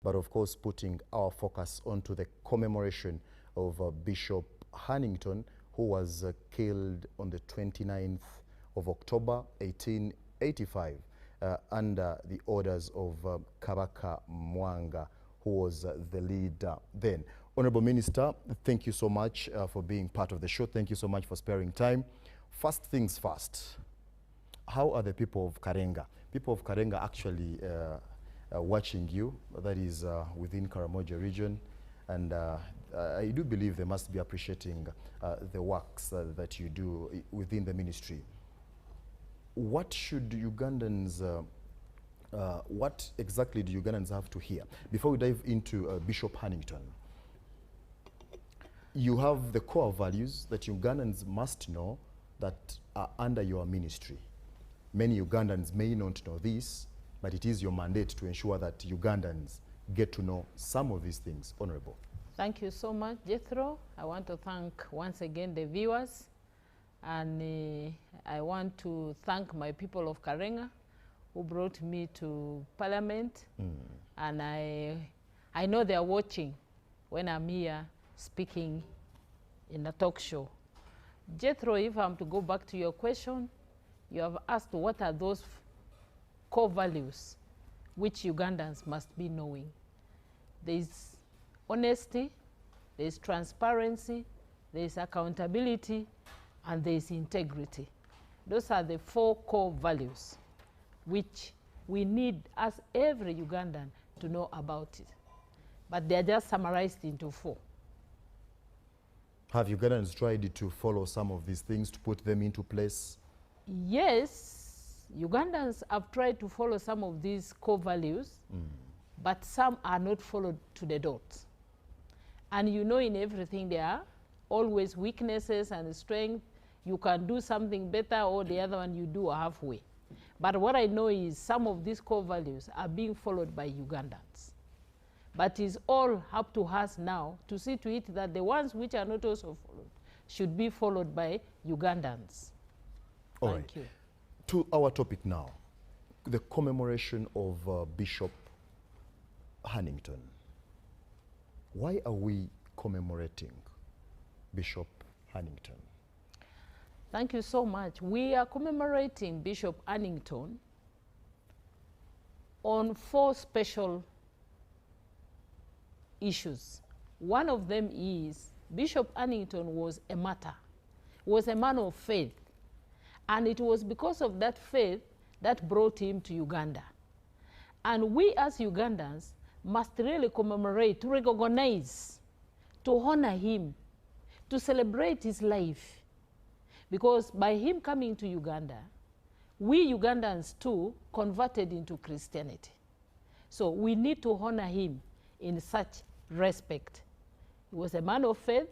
but of course putting our focus onto the commemoration of Bishop Hannington, who was killed on the 29th of October 1885 under the orders of Kabaka Mwanga, who was the leader then. Honorable Minister, thank you so much for being part of the show. Thank you so much for sparing time. First things first, how are the people of Karenga? People of Karenga actually watching you, that is within Karamoja region, and I do believe they must be appreciating the works that you do within the ministry. What should Ugandans, what exactly do Ugandans have to hear? Before we dive into Bishop Hannington, you have the core values that Ugandans must know that are under your ministry. Many Ugandans may not know this, but it is your mandate to ensure that Ugandans get to know some of these things. Honorable. Thank you so much, Jethro. I want to thank once again the viewers, and I want to thank my people of Karenga who brought me to Parliament, and I know they are watching when I'm here speaking in a talk show. Jethro, if I'm to go back to your question, you have asked what are those core values which Ugandans must be knowing. There is honesty, there is transparency, there is accountability, and there is integrity. Those are the 4 core values which we need as every Ugandan to know about it. But they are just summarized into 4. Have Ugandans tried to follow some of these things to put them into place? Yes, Ugandans have tried to follow some of these core values, but some are not followed to the dot. And you know, in everything there are always weaknesses and strength. You can do something better, or the other one you do halfway. But what I know is some of these core values are being followed by Ugandans. But it's all up to us now to see to it that the ones which are not also followed should be followed by Ugandans. Thank you. To our topic now, the commemoration of Bishop Hannington. Why are we commemorating Bishop Hannington? Thank you so much. We are commemorating Bishop Hannington on 4 special issues. One of them is Bishop Hannington was a martyr, was a man of faith. And it was because of that faith that brought him to Uganda. And we as Ugandans must really commemorate, to recognize, to honor him, to celebrate his life. Because by him coming to Uganda, we Ugandans too converted into Christianity. So we need to honor him in such respect. He was a man of faith,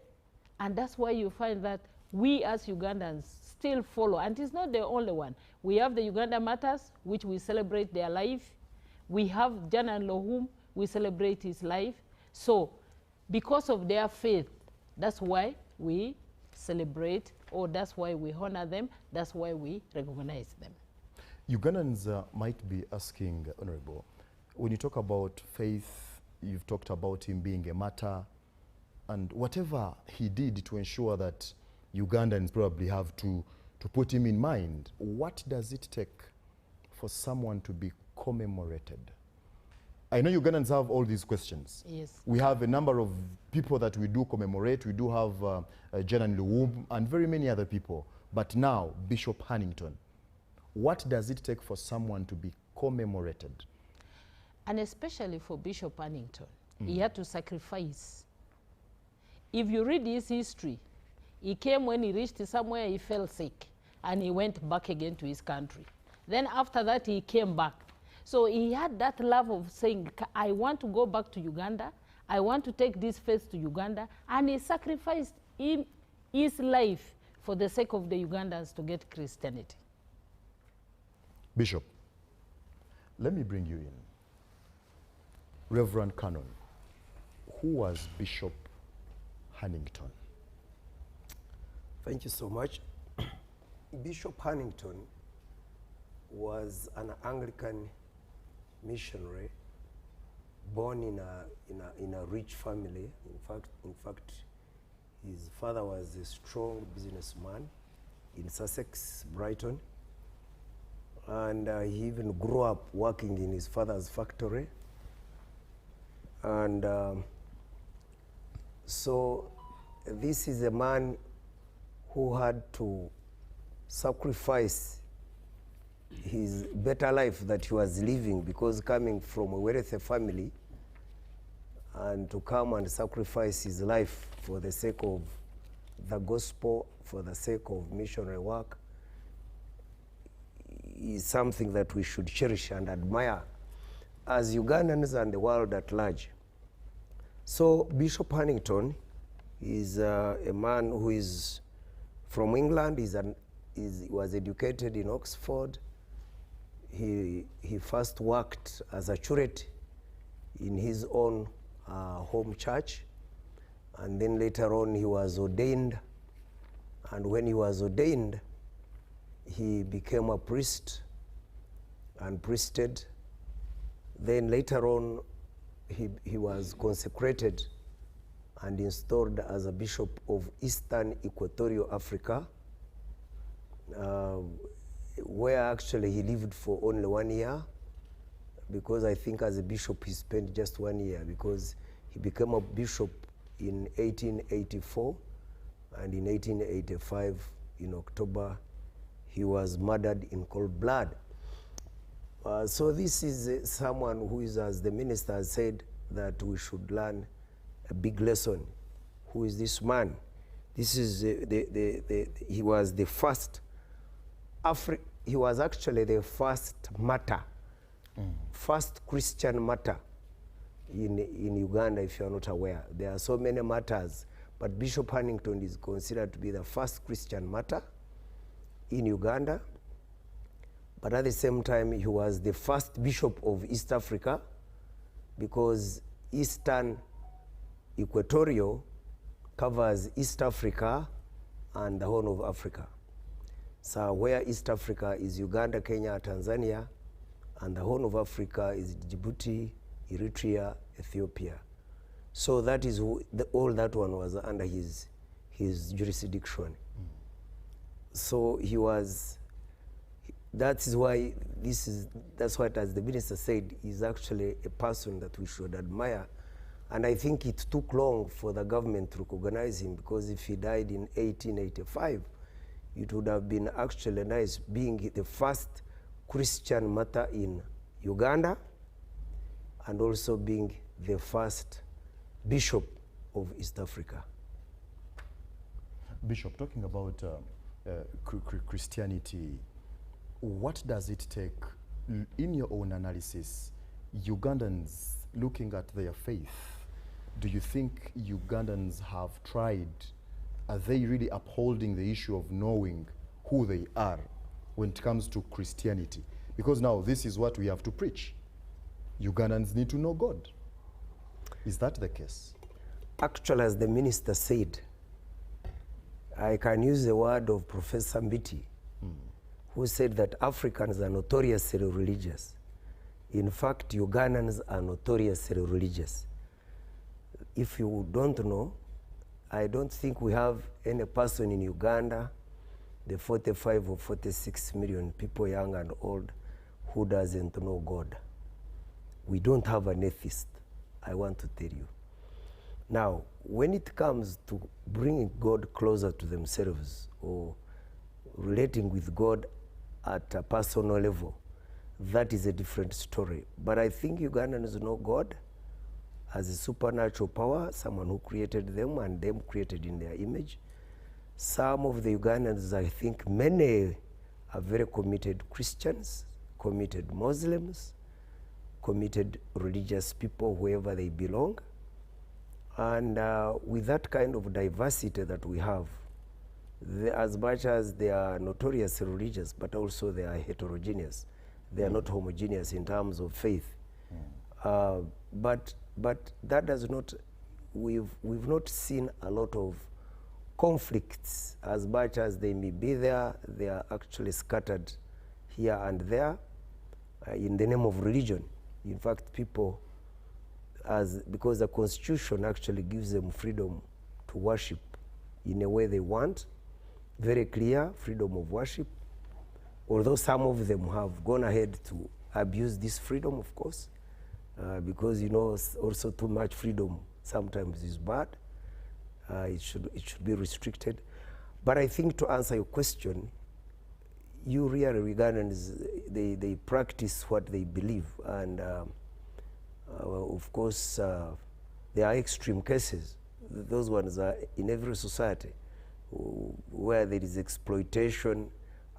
and that's why you find that we as Ugandans still follow, and it's not the only one. We have the Uganda Martyrs, which we celebrate their life. We have Janan Lohum, we celebrate his life. So because of their faith, that's why we celebrate, or that's why we honor them, that's why we recognize them. Ugandans might be asking, Honorable, when you talk about faith, you've talked about him being a martyr, and whatever he did to ensure that Ugandans probably have to put him in mind. What does it take for someone to be commemorated? I know Ugandans have all these questions. Yes. We have a number of people that we do commemorate. We do have Janan Luwum and very many other people. But now, Bishop Hannington, what does it take for someone to be commemorated? And especially for Bishop Hannington, he had to sacrifice. If you read his history, he came when he reached somewhere, he fell sick, and he went back again to his country. Then after that, he came back. So he had that love of saying, I want to go back to Uganda, I want to take this faith to Uganda, and he sacrificed his life for the sake of the Ugandans to get Christianity. Bishop, let me bring you in. Reverend Canon, who was Bishop Hannington? Thank you so much. Bishop Hannington was an Anglican missionary born in a rich family. In fact, his father was a strong businessman in Sussex, Brighton, and he even grew up working in his father's factory. And so this is a man who had to sacrifice his better life that he was living, because coming from a wealthy family and to come and sacrifice his life for the sake of the gospel, for the sake of missionary work, is something that we should cherish and admire as Ugandans and the world at large. So Bishop Hannington is a man who is from England. Was educated in Oxford. He first worked as a curate in his own home church, and then later on he was ordained, and when he was ordained he became a priest and priested. Then later on he was consecrated and installed as a bishop of Eastern Equatorial Africa, where actually he lived for only 1 year, because I think as a bishop he spent just 1 year, because he became a bishop in 1884, and in 1885 in October he was murdered in cold blood. So this is someone who is, as the minister has said, that we should learn a big lesson. Who is this man? This is he was the first he was actually the first martyr, first Christian martyr in Uganda, if you are not aware. There are so many martyrs, but Bishop Hannington is considered to be the first Christian martyr in Uganda. But at the same time, he was the first bishop of East Africa, because Eastern Equatorial covers East Africa and the Horn of Africa. So where East Africa is Uganda, Kenya, Tanzania, and the Horn of Africa is Djibouti, Eritrea, Ethiopia. So that is all that one was under his jurisdiction. So he was, that is why that's what, as the minister said, is actually a person that we should admire. And I think it took long for the government to recognize him, because if he died in 1885, it would have been actually nice, being the first Christian martyr in Uganda, and also being the first bishop of East Africa. Bishop, talking about Christianity, what does it take, in your own analysis, Ugandans looking at their faith? Do you think Ugandans have tried, are they really upholding the issue of knowing who they are when it comes to Christianity? Because now this is what we have to preach. Ugandans need to know God. Is that the case? Actually, as the minister said, I can use the word of Professor Mbiti, who said that Africans are notoriously religious. In fact, Ugandans are notoriously religious. If you don't know, I don't think we have any person in Uganda, the 45 or 46 million people, young and old, who doesn't know God. We don't have an atheist, I want to tell you. Now, when it comes to bringing God closer to themselves or relating with God at a personal level, that is a different story. But I think Ugandans know God as a supernatural power, someone who created them and them created in their image. Some of the Ugandans, I think many are very committed Christians, committed Muslims, committed religious people, wherever they belong. And with that kind of diversity that we have, as much as they are notoriously religious, but also they are heterogeneous. They are not homogeneous in terms of faith. But that does not, we've not seen a lot of conflicts. As much as they may be there, they are actually scattered here and there in the name of religion. In fact, people because the constitution actually gives them freedom to worship in a way they want, very clear freedom of worship, although some of them have gone ahead to abuse this freedom, of course, because you know also too much freedom sometimes is bad. It should be restricted. But I think to answer your question, you really Ugandans, they practice what they believe, and of course there are extreme cases. Those ones are in every society where there is exploitation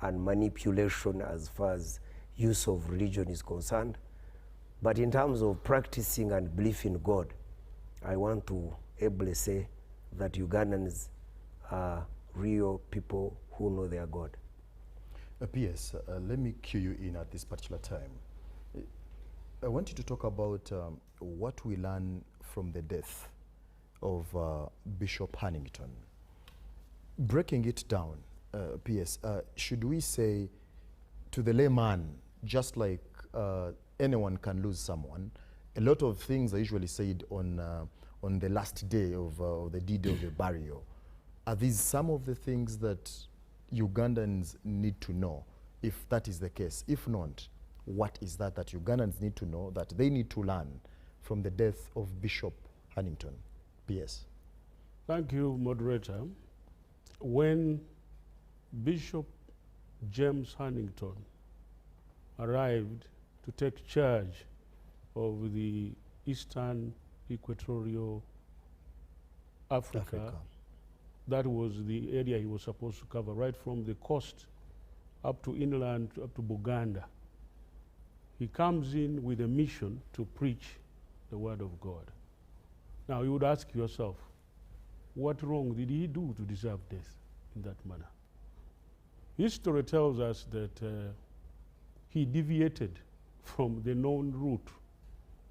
and manipulation as far as use of religion is concerned. But in terms of practicing and belief in God, I want to ably say that Ugandans are real people who know their God. PS, let me cue you in at this particular time. I want you to talk about what we learn from the death of Bishop Hannington. Breaking it down, PS, should we say to the layman, just like anyone can lose someone, a lot of things are usually said on the last day of the deed of the burial. Are these some of the things that Ugandans need to know, if that is the case? If not, what is that Ugandans need to know, that they need to learn from the death of Bishop Hannington? PS. Thank you, moderator. When Bishop James Hannington arrived to take charge of the Eastern Equatorial Africa, that was the area he was supposed to cover, right from the coast up to inland, up to Buganda. He comes in with a mission to preach the word of God. Now you would ask yourself, what wrong did he do to deserve death in that manner? History tells us that he deviated from the known route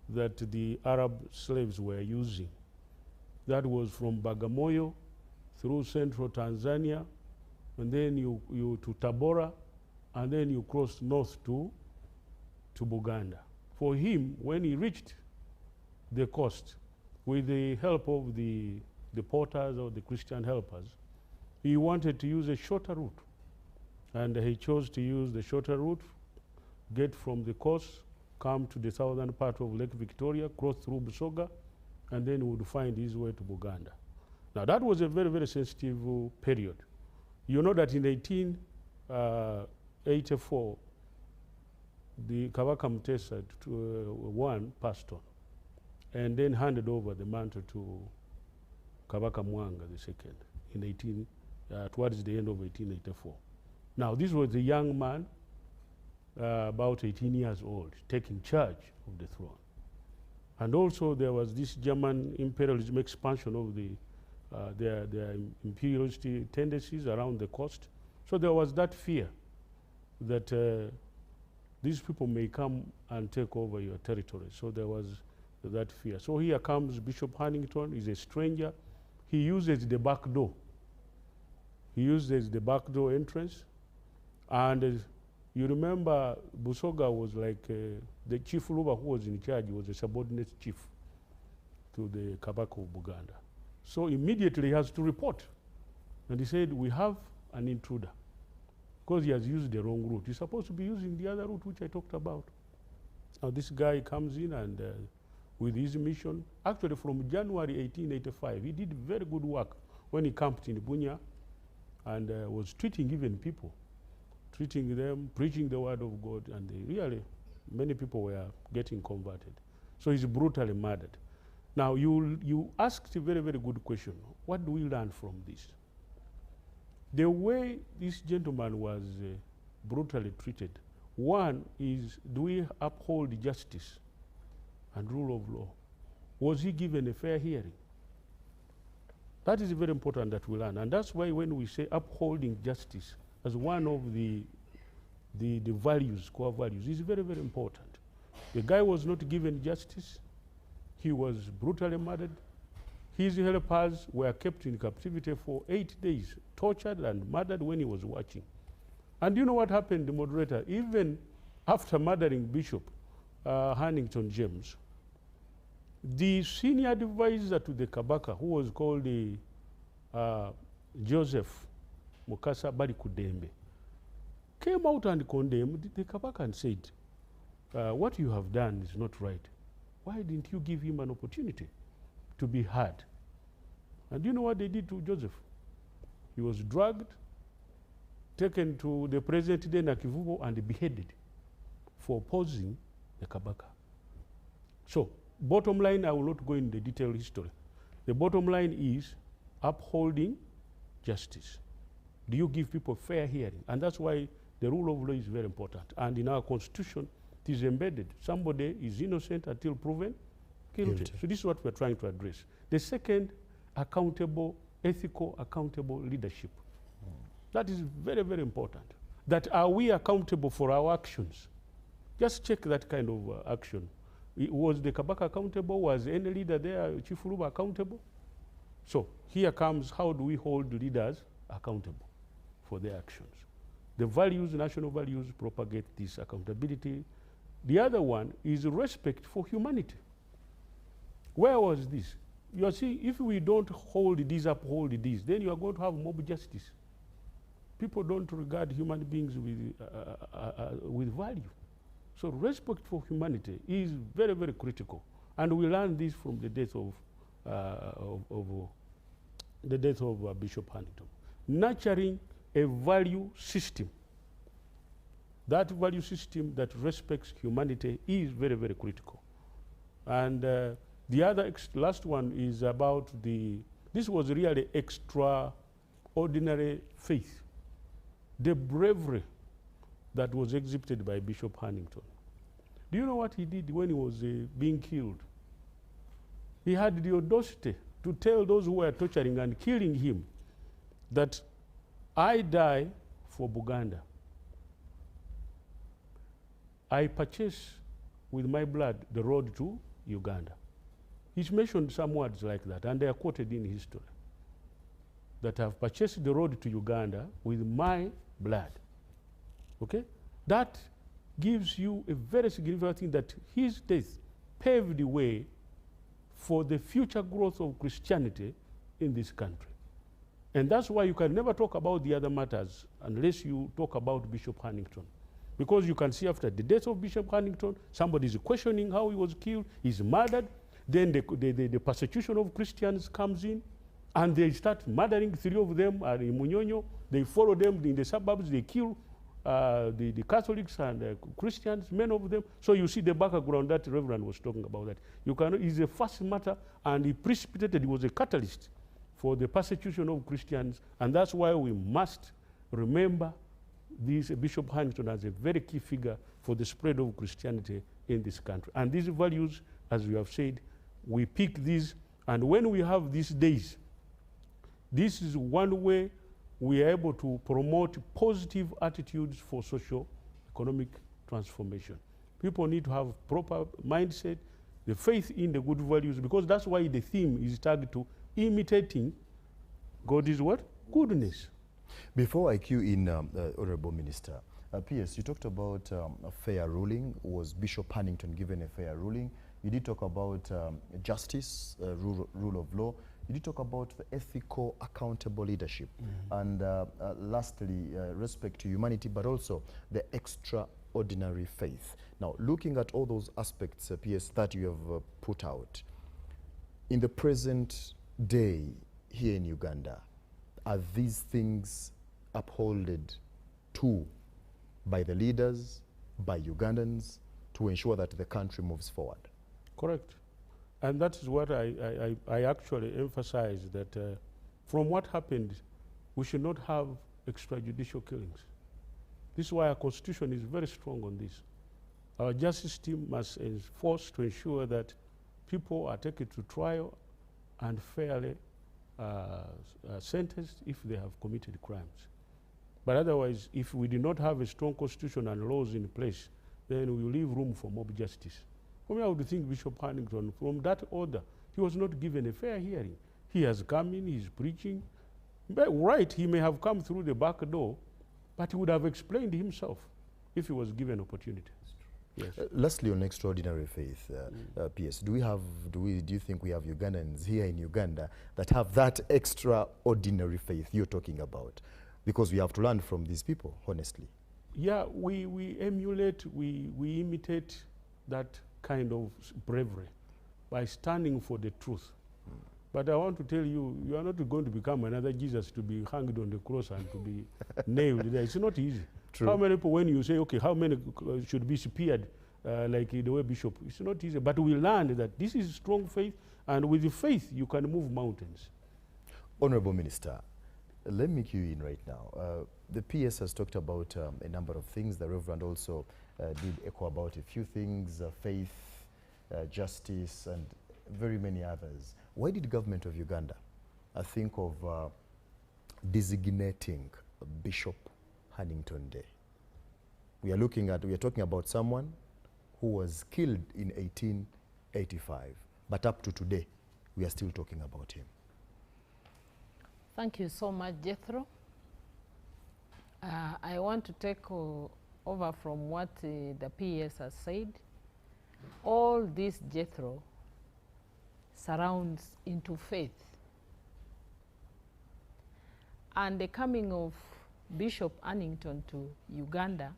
that the Arab slaves were using. That was from Bagamoyo through central Tanzania, and then you to Tabora, and then you crossed north to Buganda. For him, when he reached the coast, with the help of the porters or the Christian helpers, he wanted to use a shorter route. And he chose to use the shorter route, get from the coast, come to the southern part of Lake Victoria, cross through Busoga, and then would find his way to Buganda. Now that was a very, very sensitive period. You know that in 1884, the Kabaka Mutesa I passed on, and then handed over the mantle to Kabaka Mwanga II towards the end of 1884. Now this was a young man, about 18 years old, taking charge of the throne. And also there was this German imperialism expansion of their imperialist tendencies around the coast. So there was that fear that these people may come and take over your territory. So there was that fear. So here comes Bishop Hannington. He's a stranger. He uses the back door. He uses the back door entrance. And you remember Busoga was like the chief ruler who was in charge. He was a subordinate chief to the Kabaka of Buganda. So immediately he has to report. And he said, we have an intruder, because he has used the wrong route. He's supposed to be using the other route which I talked about. Now this guy comes in and with his mission, actually from January 1885, he did very good work when he camped in Bunya and was treating even people, treating them, preaching the word of God, and really, many people were getting converted. So he's brutally murdered. Now you asked a very, very good question. What do we learn from this? The way this gentleman was brutally treated, one is, do we uphold justice and rule of law? Was he given a fair hearing? That is very important that we learn. And that's why when we say upholding justice as one of the values, core values, is very, very important. The guy was not given justice. He was brutally murdered. His helpers were kept in captivity for 8 days, tortured and murdered when he was watching. And you know what happened, the moderator? Even after murdering Bishop Hannington James, The senior advisor to the Kabaka, who was called Joseph Mukasa Barikudembe, came out and condemned the Kabaka and said, what you have done is not right. Why didn't you give him an opportunity to be heard? And you know what they did to Joseph? He was dragged, taken to the present day Nakivubo, and beheaded for opposing the Kabaka. So, bottom line, I will not go into the detailed history. The bottom line is upholding justice. Do you give people fair hearing? And that's why the rule of law is very important. And in our constitution, it is embedded. Somebody is innocent until proven guilty. So this is what we're trying to address. The second, accountable, ethical, accountable leadership. That is very, very important. That are we accountable for our actions? Just check that kind of action. Was the Kabaka accountable? Was any leader there, Chief Luba, accountable? So here comes, how do we hold leaders accountable for their actions? The values, national values, propagate this accountability. The other one is respect for humanity. Where was this? You see, if we don't hold this, uphold this, then you are going to have mob justice. People don't regard human beings with value. So respect for humanity is very, very critical. And we learned this from the death of Bishop Huntington. Nurturing a value system. That value system that respects humanity is very, very critical. And the other last one is about this was really extraordinary faith. The bravery that was exhibited by Bishop Huntington. Do you know what he did when he was being killed? He had the audacity to tell those who were torturing and killing him that I die for Buganda. I purchase with my blood the road to Uganda. He's mentioned some words like that, and they are quoted in history. That I've purchased the road to Uganda with my blood. Okay? That gives you a very significant thing, that his death paved the way for the future growth of Christianity in this country. And that's why you can never talk about the other matters unless you talk about Bishop Huntington. Because you can see after the death of Bishop Huntington, somebody is questioning how he was killed, he's murdered, then the persecution of Christians comes in, and they start murdering 3 of them in Munyonyo. They follow them in the suburbs, they kill the Catholics and Christians, many of them. So you see the background that Reverend was talking about, that you cannot, it's a first matter, and he precipitated, he was a catalyst for the persecution of Christians, and that's why we must remember this Bishop Huntington as a very key figure for the spread of Christianity in this country. And these values, as we have said, we pick these, and when we have these days, this is one way we are able to promote positive attitudes for socio-economic transformation. People need to have proper mindset, the faith in the good values, because that's why the theme is tagged to imitating God is what? Goodness. Before I cue in Honorable Minister, P.S., you talked about a fair ruling. Was Bishop Huntington given a fair ruling? You did talk about justice, rule of law. You did talk about the ethical, accountable leadership. And lastly, respect to humanity, but also the extraordinary faith. Now, looking at all those aspects, P.S., that you have put out, in the present day here in Uganda, are these things upholded too by the leaders, by Ugandans, to ensure that the country moves forward? Correct. And that is what I actually emphasize, that from what happened, we should not have extrajudicial killings. This is why our constitution is very strong on this. Our justice system must enforce to ensure that people are taken to trial and fairly sentenced if they have committed crimes. But otherwise, if we do not have a strong constitution and laws in place, then we will leave room for mob justice. For me, I would think Bishop Huntington, from that order, he was not given a fair hearing. He has come in, he's preaching. But right, he may have come through the back door, but he would have explained himself if he was given opportunity. Yes. Lastly, on extraordinary faith, PS, do you think we have Ugandans here in Uganda that have that extraordinary faith you're talking about? Because we have to learn from these people, honestly. Yeah, we emulate, we imitate that kind of bravery by standing for the truth. But I want to tell you, you are not going to become another Jesus to be hanged on the cross and to be nailed there. It's not easy. True. How many people, when you say, okay, how many should be speared like the way Bishop, it's not easy. But we learned that this is strong faith, and with the faith, you can move mountains. Honorable Minister, let me cue in right now. The PS has talked about a number of things. The Reverend also did echo about a few things, faith, justice, and very many others. Why did government of Uganda think of designating Bishop Hannington Day? We are talking about someone who was killed in 1885, but up to today, we are still talking about him. Thank you so much, Jethro. I want to take over from what the PS has said. All this, Jethro, surrounds into faith. And the coming of Bishop Hannington to Uganda,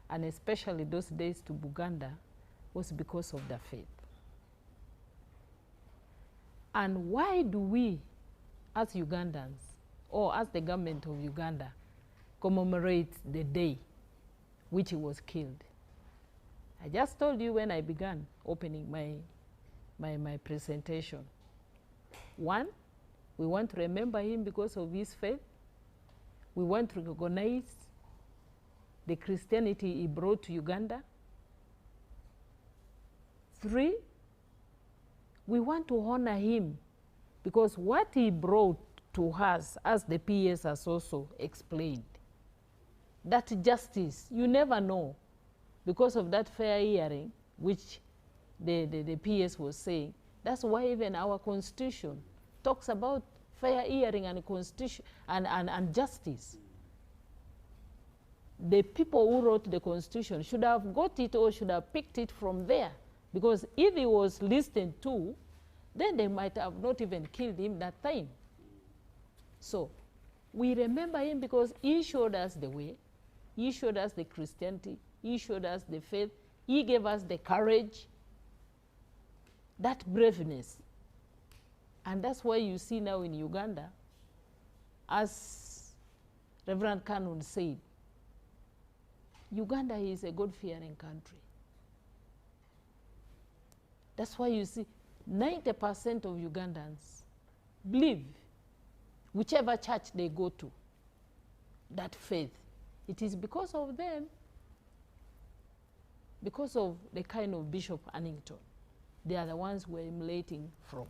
and especially those days to Buganda, was because of the faith. And why do we, as Ugandans, or as the government of Uganda, commemorate the day which he was killed? I just told you when I began opening my presentation. One, we want to remember him because of his faith. We want to recognize the Christianity he brought to Uganda. 3, we want to honor him because what he brought to us, as the PS has also explained, that justice, you never know, because of that fair hearing, which the PS was saying. That's why even our constitution talks about fair hearing and constitution and justice. The people who wrote the constitution should have got it or should have picked it from there, because if he was listened to, then they might have not even killed him that time. So we remember him because he showed us the way, he showed us the Christianity, he showed us the faith, he gave us the courage, that braveness. And that's why you see now in Uganda, as Reverend Kanun said, Uganda is a God-fearing country. That's why you see 90% of Ugandans believe, whichever church they go to, that faith. It is because of them, because of the kind of Bishop Hannington. They are the ones we're emulating from.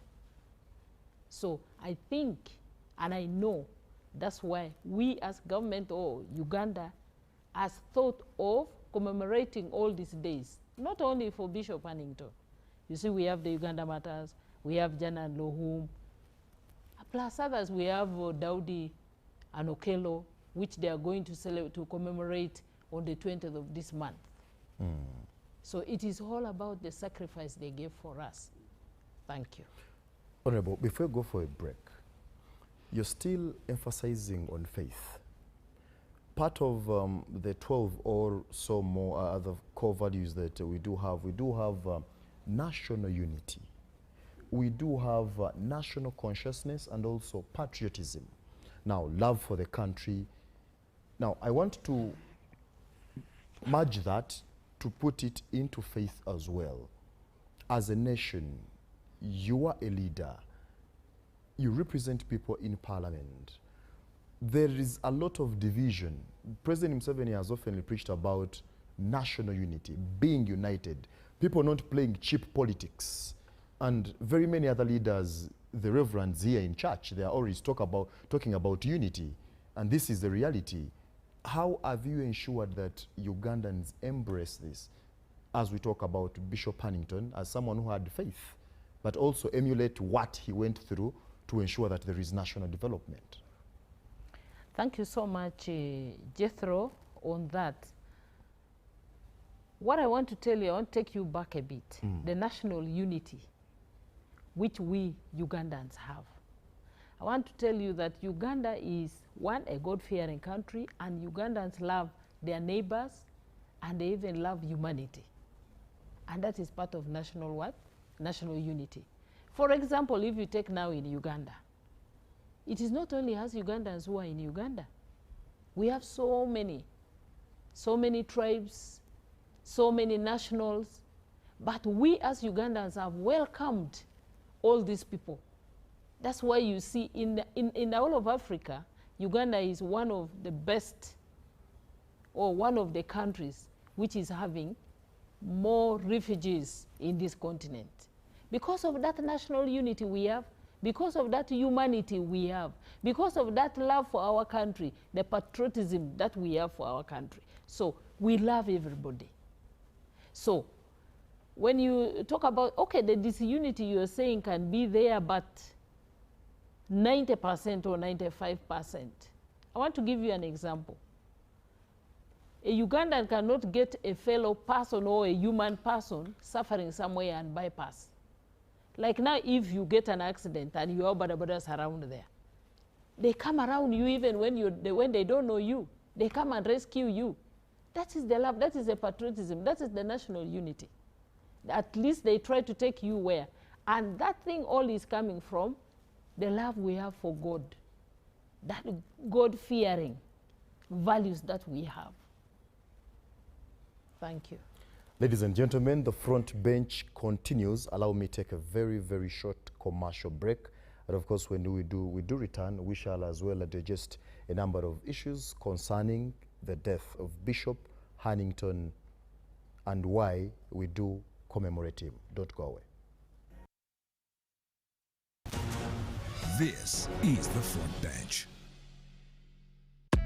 So I think, and I know, that's why we as government or Uganda has thought of commemorating all these days, not only for Bishop Hannington. You see, we have the Uganda Matters, we have Jana and Lohum, plus others. We have Daudi and Okello, which they are going to commemorate on the 20th of this month. So it is all about the sacrifice they gave for us. Thank you. Honorable, before we go for a break, you're still emphasizing on faith. Part of the 12 or so more other core values that we do have national unity. We do have national consciousness and also patriotism. Now, love for the country. Now, I want to merge that to put it into faith as well. As a nation, you are a leader. You represent people in parliament. There is a lot of division. President Museveni has often preached about national unity, being united, people not playing cheap politics. And very many other leaders, the reverends here in church, they are always talking about unity. And this is the reality. How have you ensured that Ugandans embrace this as we talk about Bishop Hannington as someone who had faith, but also emulate what he went through to ensure that there is national development? Thank you so much, Jethro, on that. what I want to tell you, I want to take you back a bit. The national unity which we Ugandans have. I want to tell you that Uganda is, one, a God-fearing country, and Ugandans love their neighbors, and they even love humanity. And that is part of national what? National unity. For example, if you take now in Uganda, it is not only us Ugandans who are in Uganda. We have so many tribes, so many nationals, but we as Ugandans have welcomed all these people. That's why you see in the whole of Africa, Uganda is one of the best, or one of the countries which is having more refugees in this continent. Because of that national unity we have, because of that humanity we have, because of that love for our country, the patriotism that we have for our country. So we love everybody. So when you talk about, okay, the disunity you're saying can be there, but 90% or 95%. I want to give you an example. A Ugandan cannot get a fellow person or a human person suffering somewhere and bypass. Like now, if you get an accident and you have badabadas around there, they come around you even when they don't know you. They come and rescue you. That is the love, that is the patriotism, that is the national unity. At least they try to take you where. And that thing all is coming from the love we have for God, that God-fearing values that we have. Thank you. Ladies and gentlemen, the front bench continues. Allow me to take a very, very short commercial break. And of course, when we do return, we shall as well digest a number of issues concerning the death of Bishop Hannington and why we do commemorate him. Don't go away. This is the front bench.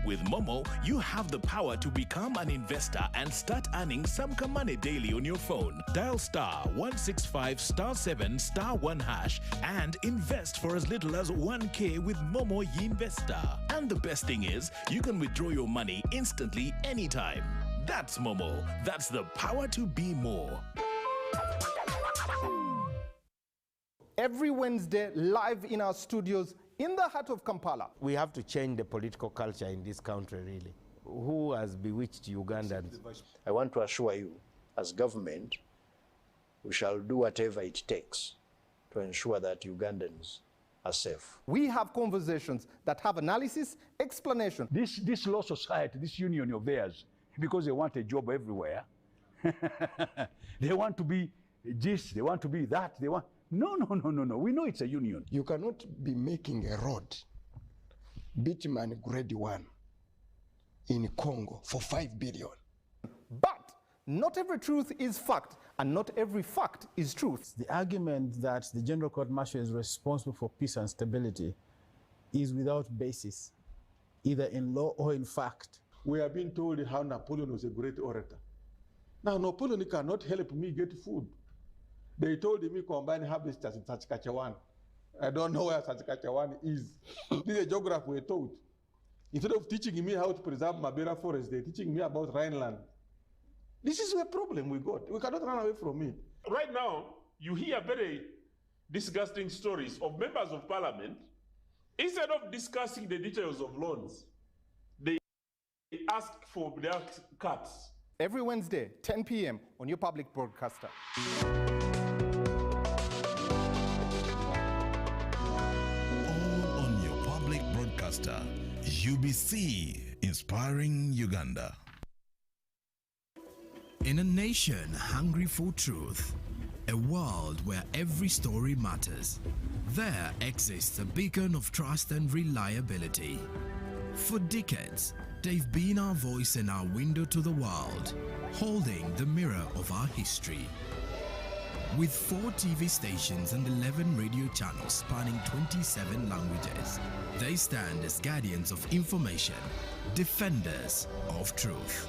With Momo, you have the power to become an investor and start earning some money daily on your phone. Dial *165*7*1# and invest for as little as 1K with Momo Yinvestor. And the best thing is, you can withdraw your money instantly anytime. That's Momo. That's the power to be more. Every Wednesday, live in our studios in the heart of Kampala. We have to change the political culture in this country, really. Who has bewitched Ugandans? I want to assure you, as government, we shall do whatever it takes to ensure that Ugandans are safe. We have conversations that have analysis, explanation. This law society, this union of theirs, because they want a job everywhere, they want to be this, they want to be that, they want... No. We know it's a union. You cannot be making a road, bitumen grade 1, in Congo for 5 billion. But not every truth is fact, and not every fact is truth. The argument that the General Court Martial is responsible for peace and stability is without basis, either in law or in fact. We have been told how Napoleon was a great orator. Now, Napoleon cannot help me get food. They told me combine harvesters in Saskatchewan. I don't know where Saskatchewan is. This is a geography we're taught. Instead of teaching me how to preserve Mabera forest, they're teaching me about Rhineland. This is a problem we got. We cannot run away from it. Right now, you hear very disgusting stories of members of parliament. Instead of discussing the details of loans, they ask for their cuts. Every Wednesday, 10 p.m. on your public broadcaster. UBC, inspiring Uganda. In a nation hungry for truth, a world where every story matters, there exists a beacon of trust and reliability. For decades, they've been our voice and our window to the world, holding the mirror of our history. With 4 TV stations and 11 radio channels spanning 27 languages, they stand as guardians of information, defenders of truth.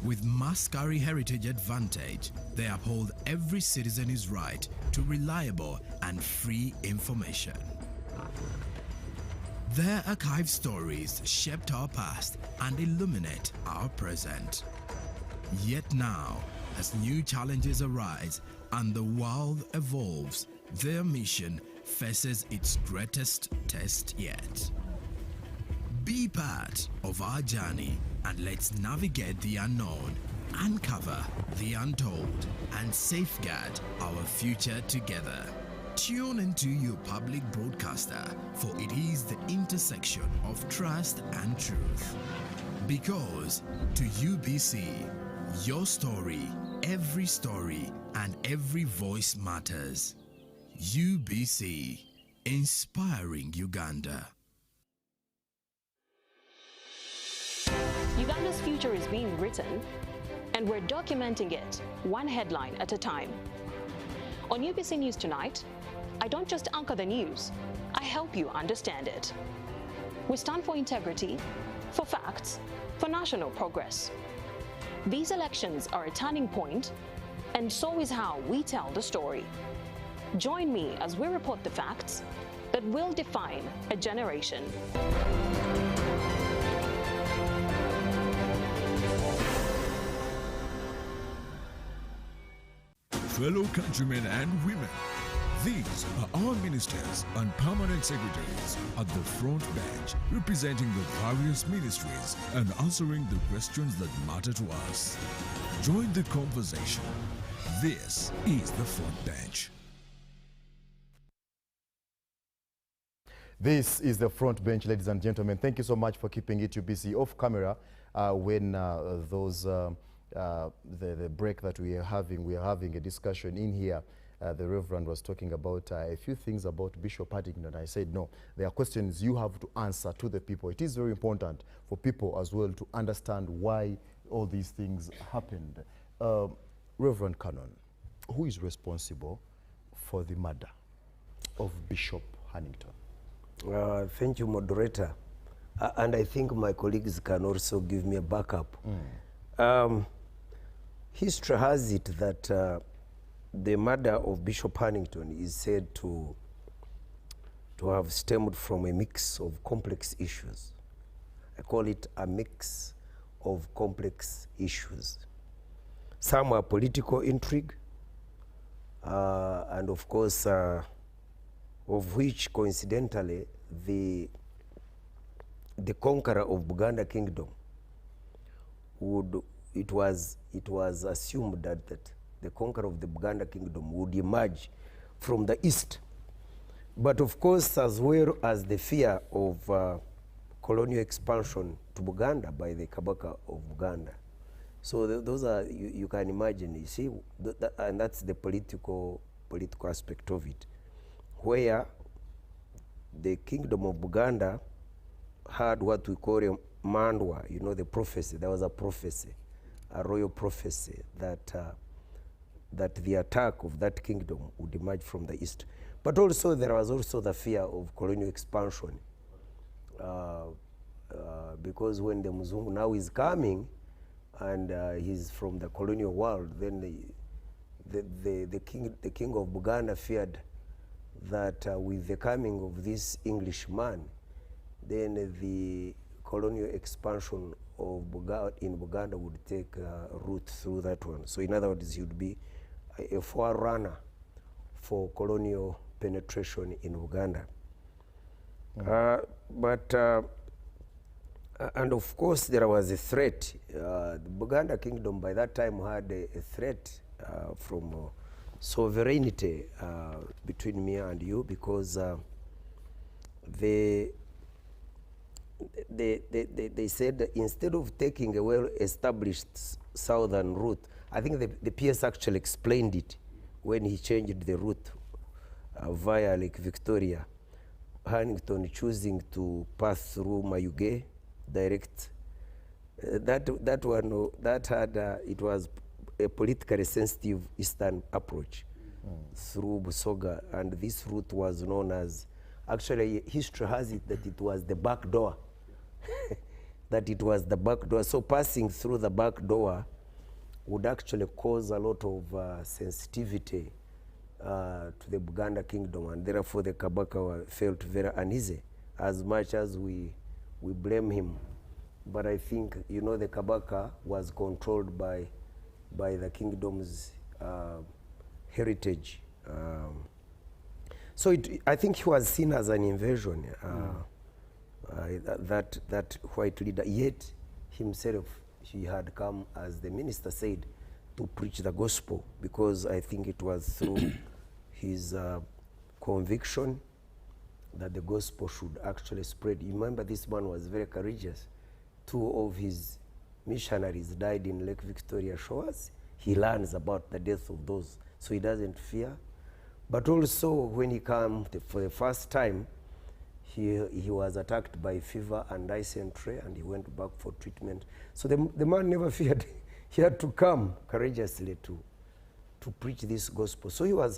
With Mascari Heritage Advantage, they uphold every citizen's right to reliable and free information. Their archived stories shaped our past and illuminate our present. Yet now, as new challenges arise and the world evolves, their mission faces its greatest test yet. Be part of our journey and let's navigate the unknown, uncover the untold, and safeguard our future together. Tune into your public broadcaster, for it is the intersection of trust and truth. Because to UBC, your story, and every voice matters. UBC, inspiring Uganda. Uganda's future is being written, and we're documenting it one headline at a time. On UBC News Tonight, I don't just anchor the news, I help you understand it. We stand for integrity, for facts, for national progress. These elections are a turning point, and so is how we tell the story. Join me as we report the facts that will define a generation. Fellow countrymen and women, these are our ministers and permanent secretaries at the front bench, representing the various ministries and answering the questions that matter to us. Join the conversation. This is the front bench. This is the front bench, ladies and gentlemen. Thank you so much for keeping it UBC off camera when the break that we are having a discussion in here. The Reverend was talking about a few things about Bishop Paddington. I said, no, there are questions you have to answer to the people. It is very important for people as well to understand why all these things happened. Reverend Cannon, who is responsible for the murder of Bishop Hannington? Thank you, moderator. And I think my colleagues can also give me a backup. History has it that the murder of Bishop Hannington is said to have stemmed from a mix of complex issues. I call it a mix of complex issues. Some are political intrigue, and of course, of which coincidentally the conqueror of Buganda Kingdom it was assumed that the conqueror of the Buganda Kingdom would emerge from the east. But of course, as well as the fear of colonial expansion to Buganda by the Kabaka of Buganda. So those are, you can imagine, you see, and that's the political aspect of it, where the kingdom of Buganda had what we call a mandwa, you know, the prophecy. There was a prophecy, a royal prophecy that the attack of that kingdom would emerge from the east. But also there was also the fear of colonial expansion, because when the Mzungu now is coming and he's from the colonial world, then the king of Buganda feared that with the coming of this Englishman, then the colonial expansion of in Buganda would take root through that one. So in other words, he would be a forerunner for colonial penetration in Uganda. And of course there was a threat. The Buganda Kingdom by that time had a threat from sovereignty between me and you, because they said that instead of taking a well-established southern route, I think the PS actually explained it when he changed the route via Lake Victoria, Hannington choosing to pass through Mayuge direct. That had it was a politically sensitive eastern approach through Busoga, and this route was known as, actually history has it that it was the back door. That it was the back door. So passing through the back door would actually cause a lot of sensitivity to the Buganda Kingdom, and therefore the Kabaka felt very uneasy, as much as we blame him. But I think, you know, the Kabaka was controlled by by the kingdom's heritage. So I think he was seen as an invasion, that white leader, yet himself, he had come, as the minister said, to preach the gospel, because I think it was through his conviction that the gospel should actually spread. You remember, this man was very courageous. 2 of his missionaries died in Lake Victoria shores. He learns about the death of those, so he doesn't fear. But also, when he came for the first time, he was attacked by fever and dysentery, and he went back for treatment. So the man never feared. He had to come courageously to preach this gospel. So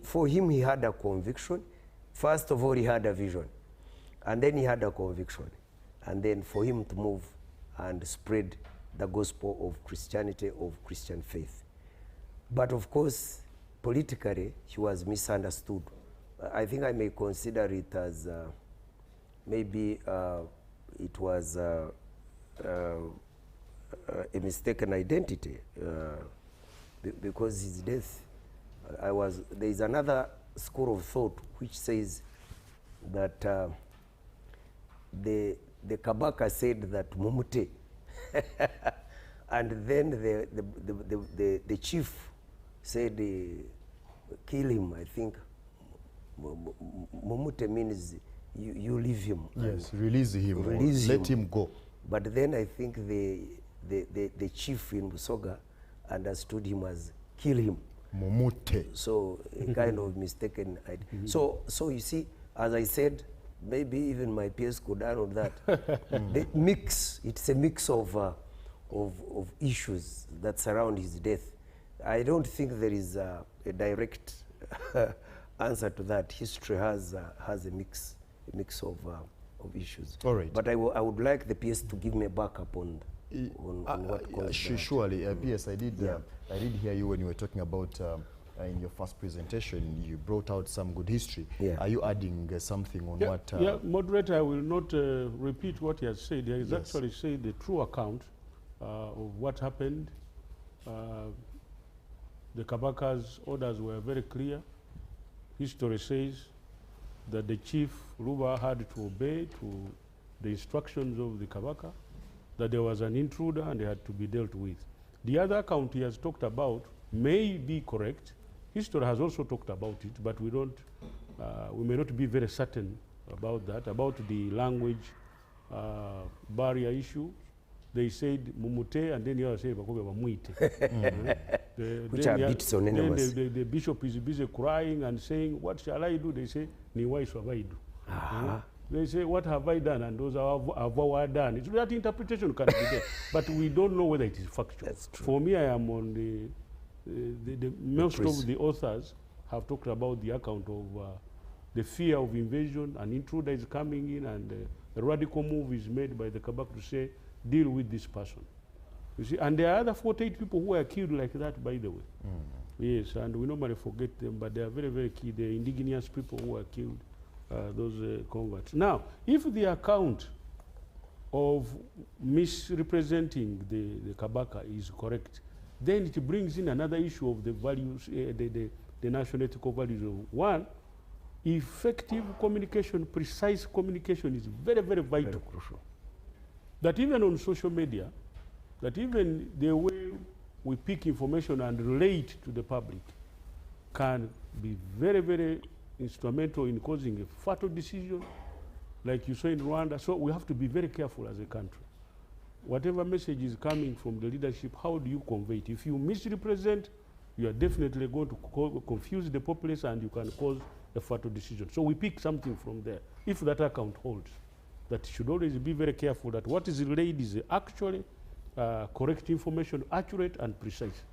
for him, he had a conviction. First of all, he had a vision, and then he had a conviction, and then for him to move and spread the gospel of Christianity, of Christian faith. But of course, politically, he was misunderstood. I think I may consider it as maybe it was a mistaken identity, because his death, there is another school of thought which says that the Kabaka said that Mumute, and then the chief said kill him. I think Mumute means you leave him. Yes, release him. Let him go. But then I think the chief in Busoga understood him as kill him. Mumute. So a kind of mistaken idea. So you see, as I said, maybe even my peers could add on that. The mix, it's a mix of issues that surround his death. I don't think there is a direct answer to that. History has a mix of issues. All right. But I would like the PS to give me a backup on what caused surely, PS, I did hear you when you were talking about in your first presentation, you brought out some good history. Yeah. Are you adding something on what? Moderator, I will not repeat what he has said. He has actually said the true account of what happened. The Kabaka's orders were very clear. History says that the chief Luba had to obey to the instructions of the Kabaka, that there was an intruder and they had to be dealt with. The other account he has talked about may be correct. History has also talked about it, but we may not be very certain about that, about the language barrier issue. They said Mumute, and then the other said Bamuite. Which are bit synonymous. Then the bishop is busy crying and saying, what shall I do? They say, Niwai Swabaidu. They say, what have I done? And those have I done. It's that interpretation can be there. But we don't know whether it is factual. That's true. For me, I am on most of the authors have talked about the account of the fear of invasion. An intruder is coming in, and a radical move is made by the Kabak to say, deal with this person. You see, and there are other 48 people who were killed like that, by the way. Yes, and we normally forget them, but they are very, very key. The indigenous people who were killed, those converts. Now, if the account of misrepresenting the Kabaka is correct, then it brings in another issue of the values, the national ethical values of one. Effective communication, precise communication is very, very vital. Very crucial. That even on social media, that even the way we pick information and relate to the public can be very, very instrumental in causing a fatal decision, like you saw in Rwanda. So we have to be very careful as a country. Whatever message is coming from the leadership, how do you convey it? If you misrepresent, you are definitely going to confuse the populace, and you can cause a fatal decision. So we pick something from there, if that account holds. That should always be very careful that what is relayed is actually correct information, accurate and precise.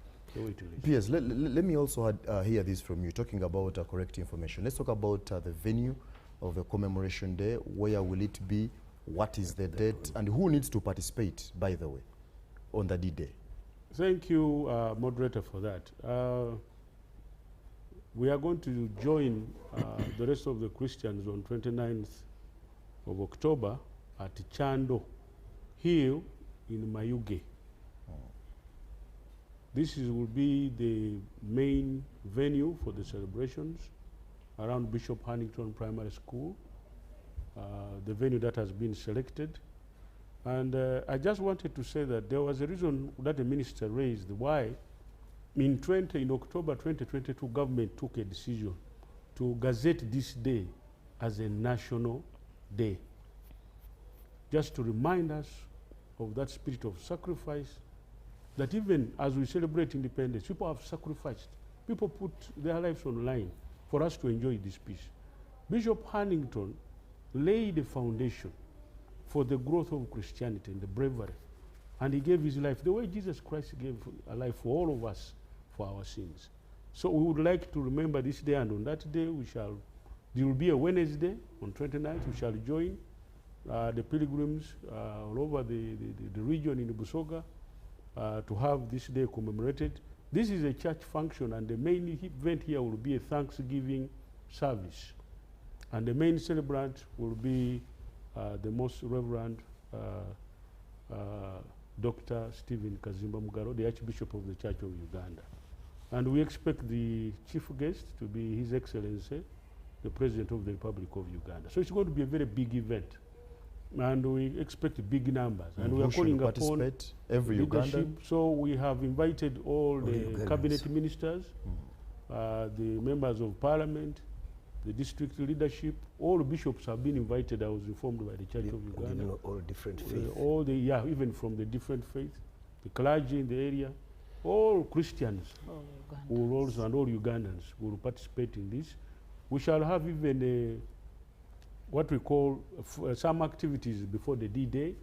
P.S., let me also hear this from you, talking about correct information. Let's talk about the venue of the commemoration day. Where will it be? What is the date? And who needs to participate, by the way, on the D-Day? Thank you, moderator, for that. We are going to join the rest of the Christians on 29th of October at Chando Hill in Mayuge. will be the main venue for the celebrations around Bishop Hannington Primary School, the venue that has been selected. And I just wanted to say that there was a reason that the minister raised why in October 2022, government took a decision to gazette this day as a national day, just to remind us of that spirit of sacrifice, that even as we celebrate independence, people have sacrificed. People put their lives on the line for us to enjoy this peace. Bishop Hannington laid a foundation for the growth of Christianity and the bravery. And he gave his life the way Jesus Christ gave a life for all of us for our sins. So we would like to remember this day, and on that day there will be a Wednesday on 29th. We shall join the pilgrims all over the region in Busoga to have this day commemorated. This is a church function, and the main event here will be a Thanksgiving service. And the main celebrant will be the Most Reverend Dr. Stephen Kazimba Mugaro, the Archbishop of the Church of Uganda. And we expect the chief guest to be His Excellency, the President of the Republic of Uganda. So it's going to be a very big event. And we expect big numbers. And we are calling upon every leadership. Ugandan. So we have invited all the cabinet ministers, the members of parliament, the district leadership. All bishops have been invited. I was informed by the Church of Uganda. All different faiths. Even from the different faiths, the clergy in the area, all Christians will also, and all Ugandans will participate in this. We shall have even what we call some activities before the D-Day,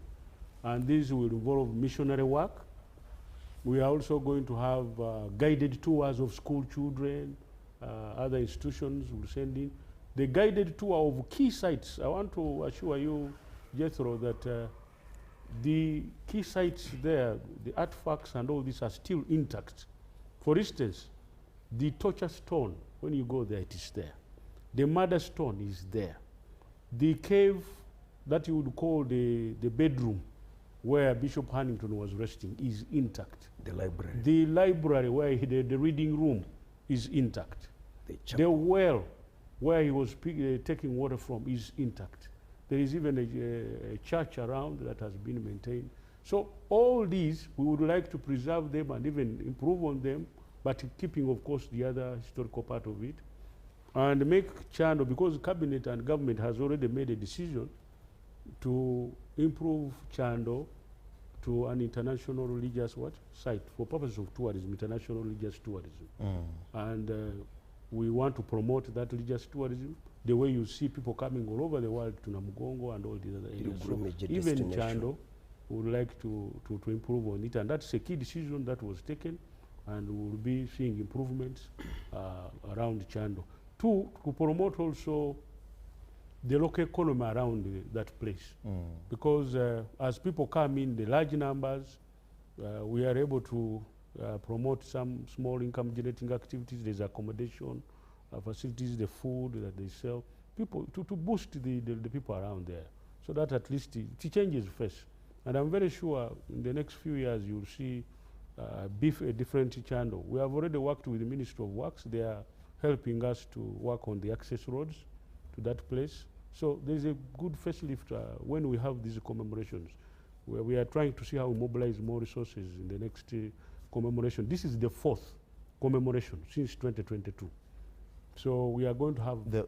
and these will involve missionary work. We are also going to have guided tours of school children, other institutions will send in. The guided tour of key sites. I want to assure you, Jethro, that the key sites there, the artifacts and all these are still intact. For instance, the torture stone, when you go there, it is there. The murder stone is there. The cave that you would call the bedroom where Bishop Hannington was resting is intact. The library. The library where the reading room is intact. The well where he was taking water from is intact. There is even a church around that has been maintained. So all these, we would like to preserve them and even improve on them, but keeping, of course, the other historical part of it. And make Chando, because cabinet and government has already made a decision to improve Chando to an international religious site for purposes of tourism, international religious tourism. And we want to promote that religious tourism, the way you see people coming all over the world to Namugongo and all these other areas. So even Chando would like to improve on it, and that's a key decision that was taken, and we will be seeing improvements around Chando. To promote also the local economy around that place. Because as people come in the large numbers, we are able to promote some small income generating activities. There's accommodation, facilities, the food that they sell, people to boost the people around there, so that at least it changes first. And I'm very sure in the next few years you'll see a different channel. We have already worked with the Ministry of Works. They are helping us to work on the access roads to that place. So there's a good facelift when we have these commemorations, where we are trying to see how we mobilize more resources in the next commemoration. This is the 4th commemoration since 2022. So we are going to have the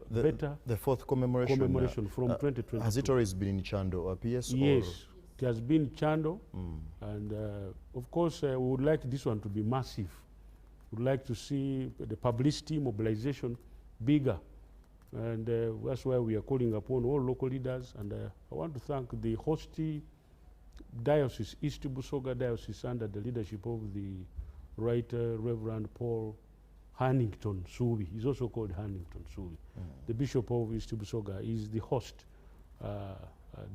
4th commemoration from 2022. Has it always been in Chando, PS? Yes, it has been Chando. And of course, we would like this one to be massive. We'd like to see the publicity, mobilization bigger. And that's why we are calling upon all local leaders. And I want to thank the host diocese, East Busoga Diocese, under the leadership of the Right Reverend Paul Hannington Subi. He's also called Hannington Subi. The Bishop of East Busoga is the host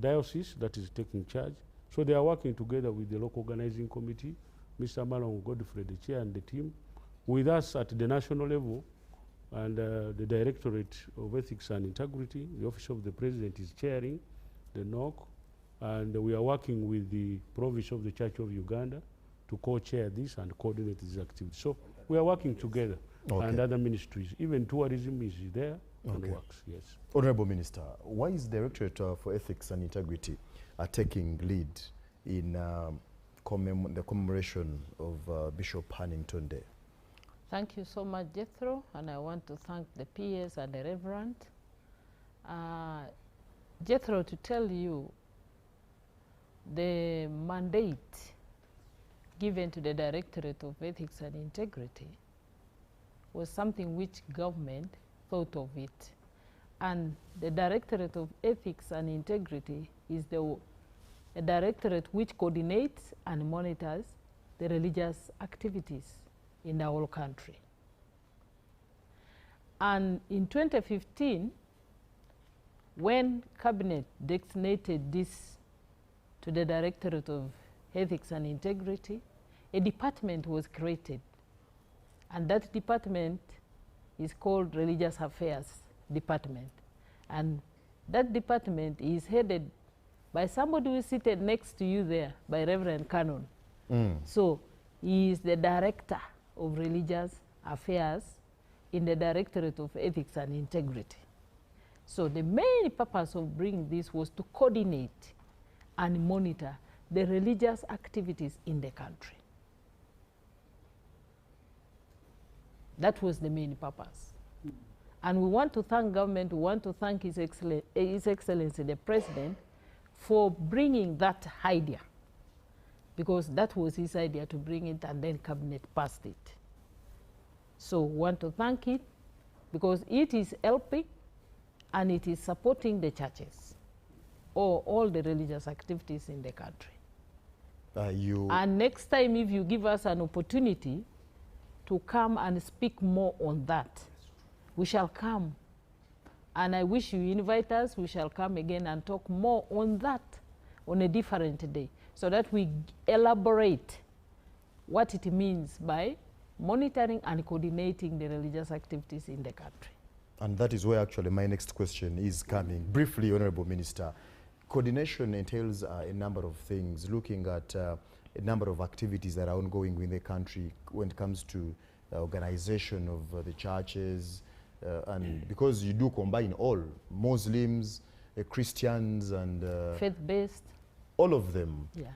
diocese that is taking charge. So they are working together with the local organizing committee, Mr. Malong Godfrey, the chair, and the team, with us at the national level, and the Directorate of Ethics and Integrity, the Office of the President is chairing the NOC, and we are working with the Province of the Church of Uganda to co-chair this and coordinate this activity. So we are working together, Okay. and other ministries. Even tourism is there and Okay. works, yes. Honorable Minister, why is the Directorate for Ethics and Integrity taking lead in the commemoration of Bishop Hannington Day? Thank you so much, Jethro, and I want to thank the PS and the Reverend. Jethro, to tell you, the mandate given to the Directorate of Ethics and Integrity was something which government thought of it. And the Directorate of Ethics and Integrity is a directorate which coordinates and monitors the religious activities in the whole country. And in 2015, when Cabinet designated this to the Directorate of Ethics and Integrity, a department was created. And that department is called Religious Affairs Department. And that department is headed by somebody who is seated next to you there, by Reverend Cannon. So he is the Director of Religious Affairs in the Directorate of Ethics and Integrity. So the main purpose of bringing this was to coordinate and monitor the religious activities in the country. That was the main purpose. And we want to thank government, we want to thank His Excellency the President for bringing that idea, because that was his idea to bring it, and then Cabinet passed it. So we want to thank it because it is helping and it is supporting the churches or all the religious activities in the country. And next time, if you give us an opportunity to come and speak more on that, we shall come. And I wish you invite us, we shall come again and talk more on that on a different day, so that we elaborate what it means by monitoring and coordinating the religious activities in the country. And that is where actually my next question is coming. Briefly, Honorable Minister, coordination entails a number of things, looking at a number of activities that are ongoing in the country when it comes to organization of the churches, and because you do combine all, Muslims, Christians, and faith-based, all of them. Yeah.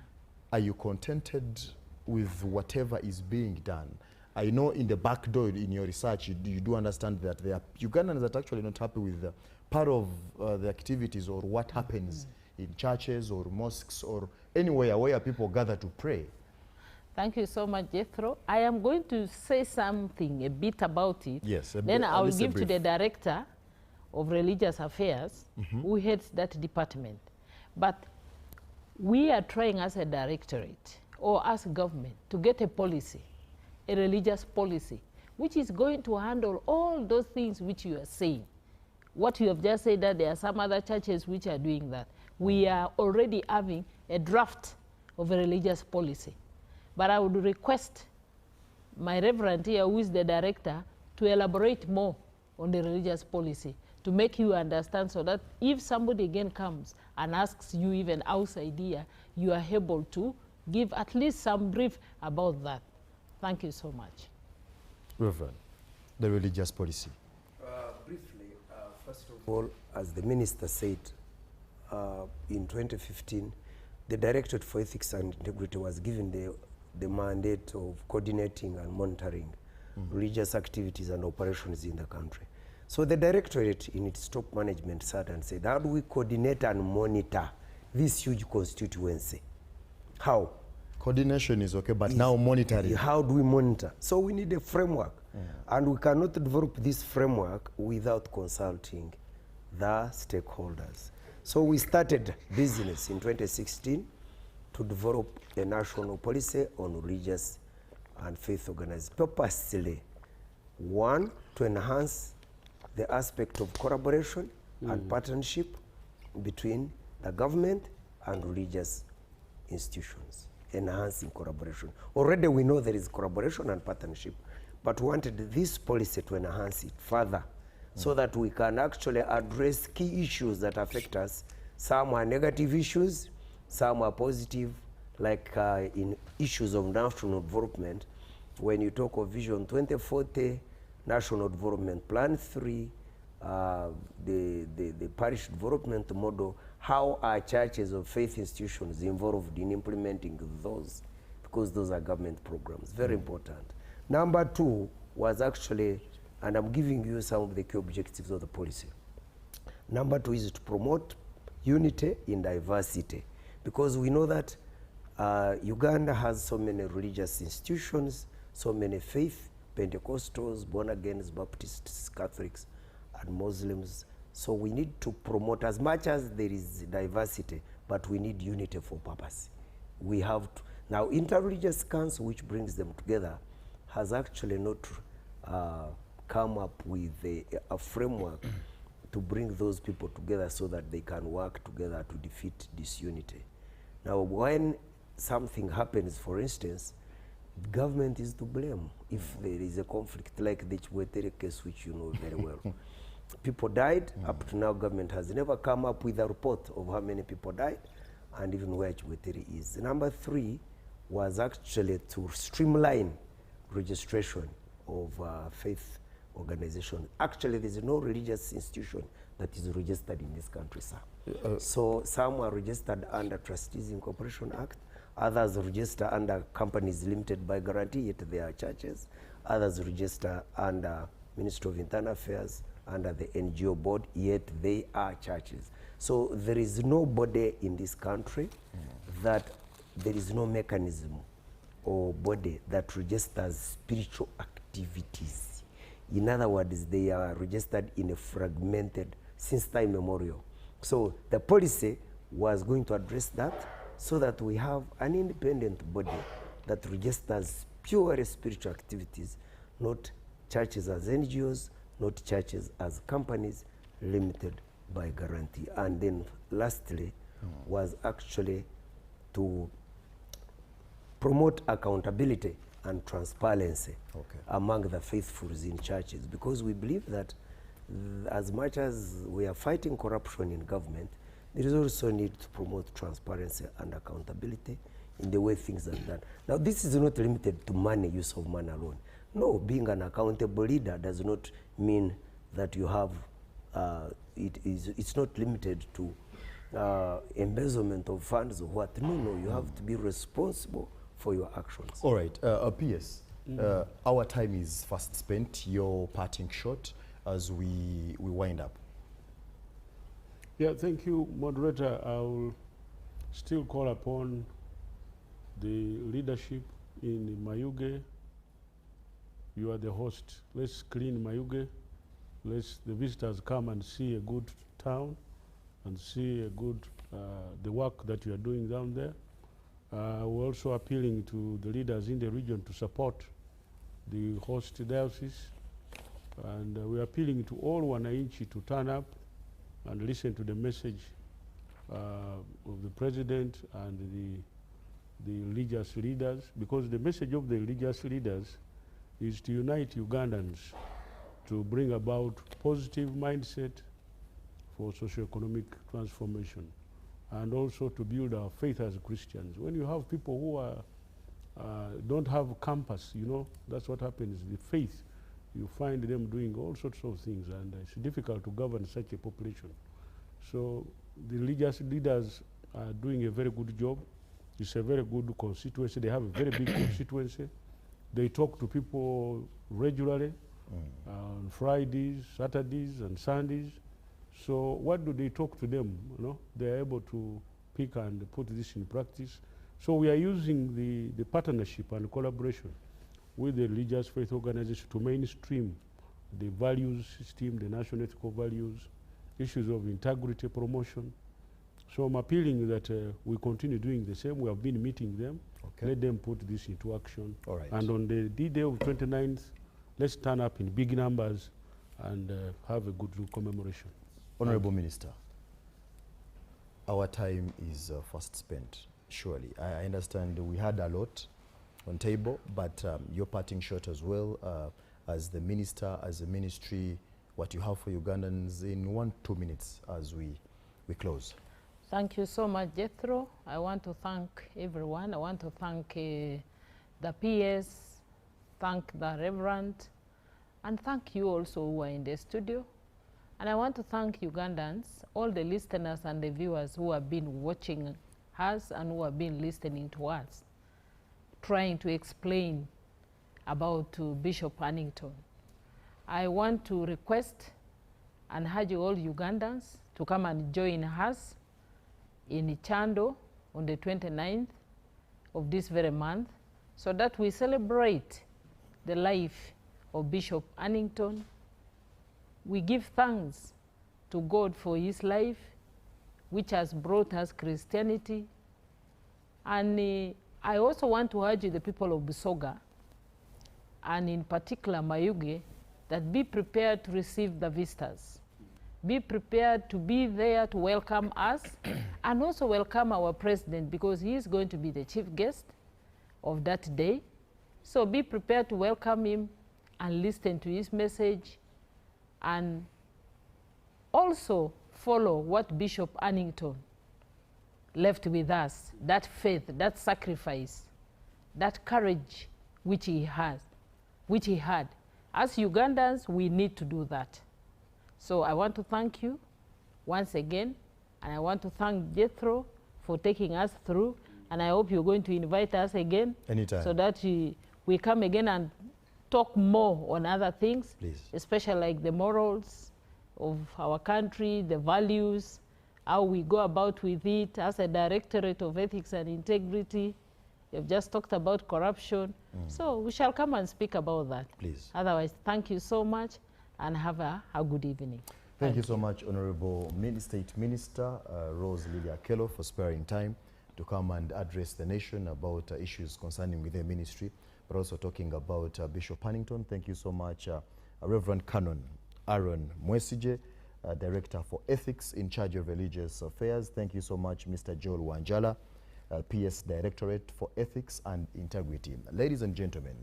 Are you contented with whatever is being done? I know in the back door in your research, you do understand that there are Ugandans that are actually not happy with part of the activities or what happens in churches or mosques or anywhere where people gather to pray. Thank you so much, Jethro. I am going to say something a bit about it. Yes. Then I will give to the Director of Religious Affairs, who heads that department. But we are trying as a directorate or as government to get a policy, a religious policy, which is going to handle all those things which you are saying. What you have just said, that there are some other churches which are doing that. We are already having a draft of a religious policy. But I would request my Reverend here, who is the Director, to elaborate more on the religious policy, to make you understand, so that if somebody again comes and asks you even outside here, you are able to give at least some brief about that. Thank you so much. Reverend, the religious policy. Briefly, first of all, as the Minister said, in 2015, the Directorate for Ethics and Integrity was given the mandate of coordinating and monitoring religious activities and operations in the country. So the Directorate, in its top management, sat and said, how do we coordinate and monitor this huge constituency? How? Coordination is okay, but now monitoring. How do we monitor? So we need a framework. And we cannot develop this framework without consulting the stakeholders. So we started business in 2016 to develop a national policy on religious and faith organized purposely. One, to enhance the aspect of collaboration and partnership between the government and religious institutions, enhancing collaboration. Already we know there is collaboration and partnership, but we wanted this policy to enhance it further so that we can actually address key issues that affect us. Some are negative issues, some are positive, like in issues of national development, when you talk of Vision 2040, National Development Plan 3, the parish development model, how are churches or faith institutions involved in implementing those? Because those are government programs, very important. Number 2 was actually, and I'm giving you some of the key objectives of the policy. Number 2 is to promote unity in diversity, because we know that Uganda has so many religious institutions, so many faith, Pentecostals, born-agains, Baptists, Catholics, and Muslims. So we need to promote as much as there is diversity, but we need unity for purpose. We have to, now Interreligious Council, which brings them together, has actually not come up with a framework to bring those people together so that they can work together to defeat disunity. Now, when something happens, for instance, the government is to blame if there is a conflict like the Chiwetere case, which you know very well. People died. Up to now, government has never come up with a report of how many people died and even where Chiwetere is. Number 3 was actually to streamline registration of faith organizations. Actually, there is no religious institution that is registered in this country, sir. So some are registered under Trustees Incorporation Act, others register under companies limited by guarantee, yet they are churches. Others register under Ministry of Internal Affairs, under the NGO board, yet they are churches. So there is no body in this country that there is no mechanism or body that registers spiritual activities. In other words, they are registered in a fragmented since time immemorial. So the policy was going to address that so that we have an independent body that registers purely spiritual activities, not churches as NGOs, not churches as companies limited by guarantee. And then lastly was actually to promote accountability and transparency among the faithfuls in churches, because we believe that as much as we are fighting corruption in government, there is also a need to promote transparency and accountability in the way things are done. Now, this is not limited to money, use of money alone. No, being an accountable leader does not mean that you have, it's not limited to embezzlement of funds or what. No, no, you have to be responsible for your actions. All right, PS, our time is fast spent. Your parting shot as we wind up. Yeah, thank you, moderator. I will still call upon the leadership in Mayuge. You are the host. Let's clean Mayuge. Let's the visitors come and see a good town and see a good the work that you are doing down there. We're also appealing to the leaders in the region to support the host diocese, and we're appealing to all Wananchi to turn up and listen to the message of the president and the religious leaders, because the message of the religious leaders is to unite Ugandans to bring about positive mindset for socio-economic transformation, and also to build our faith as Christians. When you have people who are don't have a compass, you know, that's what happens. The faith, you find them doing all sorts of things, and it's difficult to govern such a population. So the religious leaders are doing a very good job. It's a very good constituency. They have a very big constituency. They talk to people regularly on Fridays, Saturdays, and Sundays. So what do they talk to them? You know, they're able to pick and put this in practice. So we are using the partnership and collaboration with the religious faith organization to mainstream the values system, the national ethical values, issues of integrity promotion. So I'm appealing that we continue doing the same. We have been meeting them. Let them put this into action. All right. And on the D-Day of 29th, let's turn up in big numbers and have a good commemoration. Honorable Minister, our time is fast spent, surely. I understand we had a lot on table, but your parting shot as well, as the minister, as a ministry, what you have for Ugandans in 1-2 minutes as we close. Thank you so much, Jethro. I want to thank everyone. I want to thank the PS, thank the Reverend, and thank you also who are in the studio. And I want to thank Ugandans, all the listeners and the viewers who have been watching us and who have been listening to us, trying to explain about Bishop Hannington. I want to request and urge all Ugandans to come and join us in Chando on the 29th of this very month, so that we celebrate the life of Bishop Hannington. We give thanks to God for his life, which has brought us Christianity. And I also want to urge the people of Busoga, and in particular Mayuge, that be prepared to receive the visitors. Be prepared to be there to welcome us and also welcome our president, because he is going to be the chief guest of that day. So be prepared to welcome him and listen to his message, and also follow what Bishop Hannington left with us, that faith, that sacrifice, that courage which he had. As Ugandans, we need to do that. So I want to thank you once again, and I want to thank Jethro for taking us through, and I hope you're going to invite us again. Anytime. So that we come again and talk more on other things, please, especially like the morals of our country, the values, how we go about with it. As a Directorate of Ethics and Integrity, you've just talked about corruption. So we shall come and speak about that. Please. Otherwise, thank you so much, and have a good evening. Thank you so much, Honorable State Minister Rose Lilia Kello, for sparing time to come and address the nation about issues concerning with their ministry, but also talking about Bishop Hannington. Thank you so much, Reverend Canon Aaron Mwesije, Director for Ethics in charge of Religious Affairs. Thank you so much, Mr. Joel Wanjala, PS Directorate for Ethics and Integrity. Ladies and gentlemen,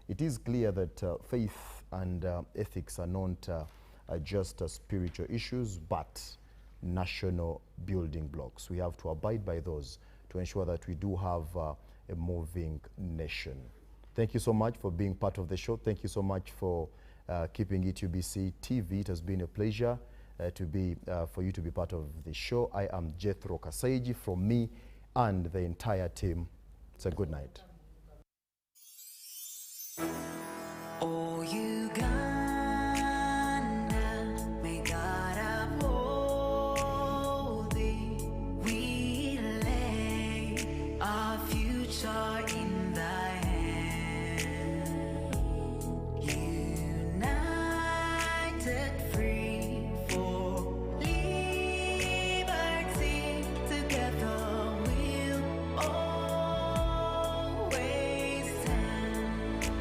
it is clear that faith and ethics are not just spiritual issues, but national building blocks. We have to abide by those to ensure that we do have a moving nation. Thank you so much for being part of the show. Thank you so much for keeping it UBC TV. It has been a pleasure for you to be part of the show. I am Jethro Kasaiji. From me and the entire team, it's a good night. Oh, Uganda, may God uphold thee. We lay our future in thy hand. United, free for liberty, together we'll always stand.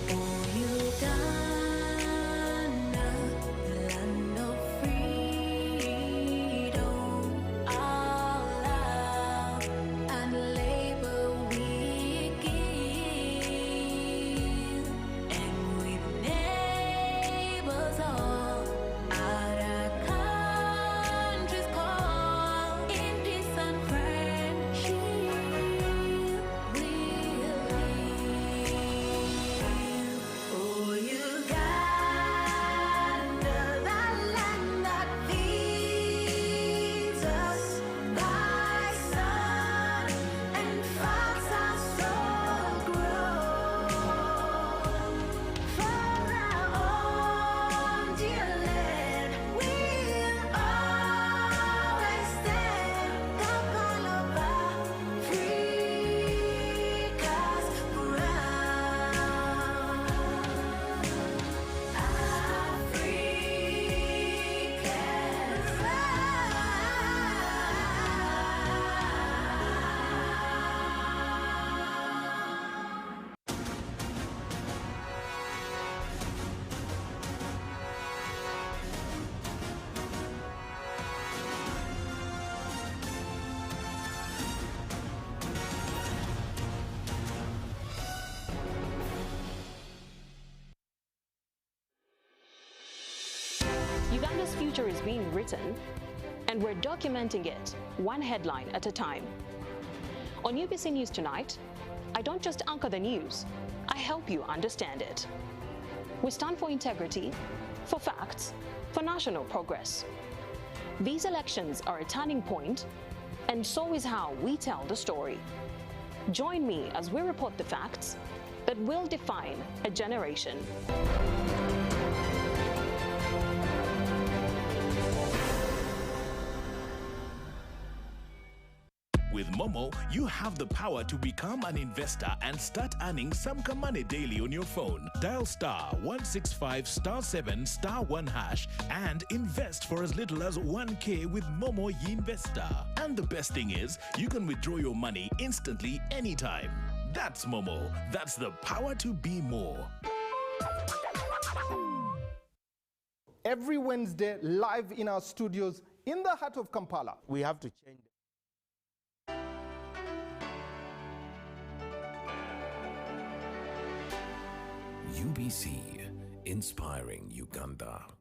Oh, Uganda, the land of freedom, our love and labor we give, and with neighbors all out our country's call, in peace and friendship we'll live. Oh, Uganda, the land that feeds us, thy sun and fouls our soul grow. For our own dear land, we'll always stand. Kapalaba, Africa's Uganda's future is being written, and we're documenting it one headline at a time. On UBC News Tonight, I don't just anchor the news, I help you understand it. We stand for integrity, for facts, for national progress. These elections are a turning point, and so is how we tell the story. Join me as we report the facts that will define a generation. With Momo, you have the power to become an investor and start earning some money daily on your phone. Dial *165*7*1# and invest for as little as 1K with Momo Investor. And the best thing is, you can withdraw your money instantly anytime. That's Momo. That's the power to be more. Every Wednesday, live in our studios in the heart of Kampala. We have to change. UBC, inspiring Uganda.